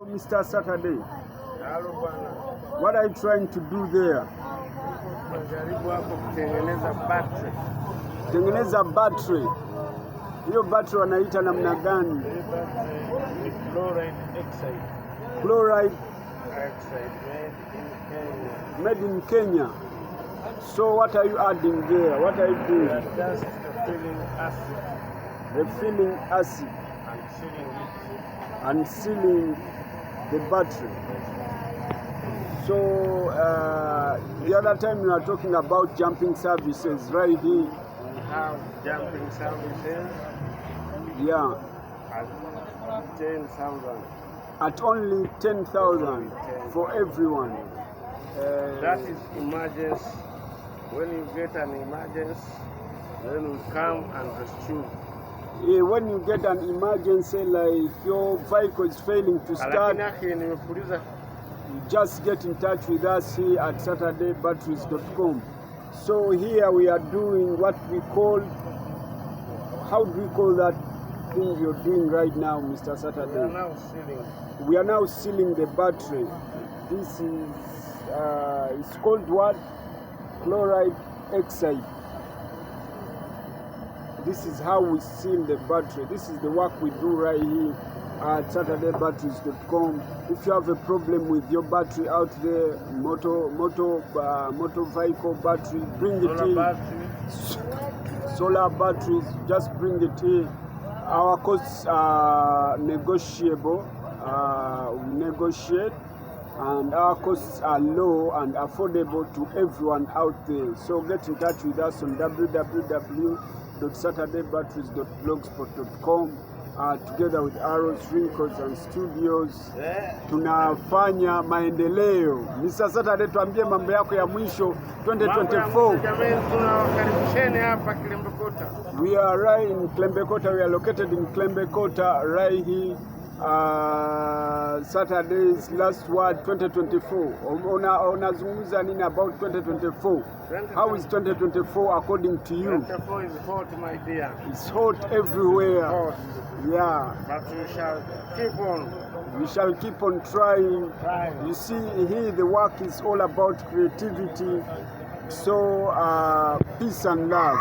Mr. Saturday, what are you trying to do there? Tengeneza battery. Hiyo battery wanaita namna gani? Chloride oxide. Chloride Oxide made in Kenya. So what are you adding there? What are you doing? Just refilling acid. Refilling acid And sealing it. and sealing the battery. So the other time you are talking about jumping services right here. We have jumping services. Yeah. At 10,000. At only 10,000 for everyone. That is emergency. When you get an emergency, then we come and rescue. When you get an emergency, like your vehicle is failing to start, you just get in touch with us here at SaturdayBatteries.com. So here we are doing what we call, how do we call that thing you're doing right now, Mr. Saturday? We are now sealing. We are now sealing the battery. This is, it's called what? Chloride oxide. This is how we seal the battery. This is the work we do right here at SaturdayBatteries.com. If you have a problem with your battery out there, motor vehicle battery, bring it in. Solar batteries, just bring it in. Our costs are negotiable. We negotiate, and our costs are low and affordable to everyone out there. So get in touch with us on www.SaturdayBatteries.blogspot.com. Together with Arrows, Wrinkles and Studios tunafanya maendeleo. Mr. Saturday, tuambie mambo yako ya mwisho 2024. Tunawakaribisheni hapa Klembekota. We are right in Klembekota. We are located in Klembekota right here. Saturday's last word 2024. Unazungumza nini about 2024? How is 2024 according to you? 2024 is hot, my dear. It's hot everywhere. Hot. Yeah. But we shall keep on. We shall keep on trying. You see, here the work is all about creativity. So, peace and love.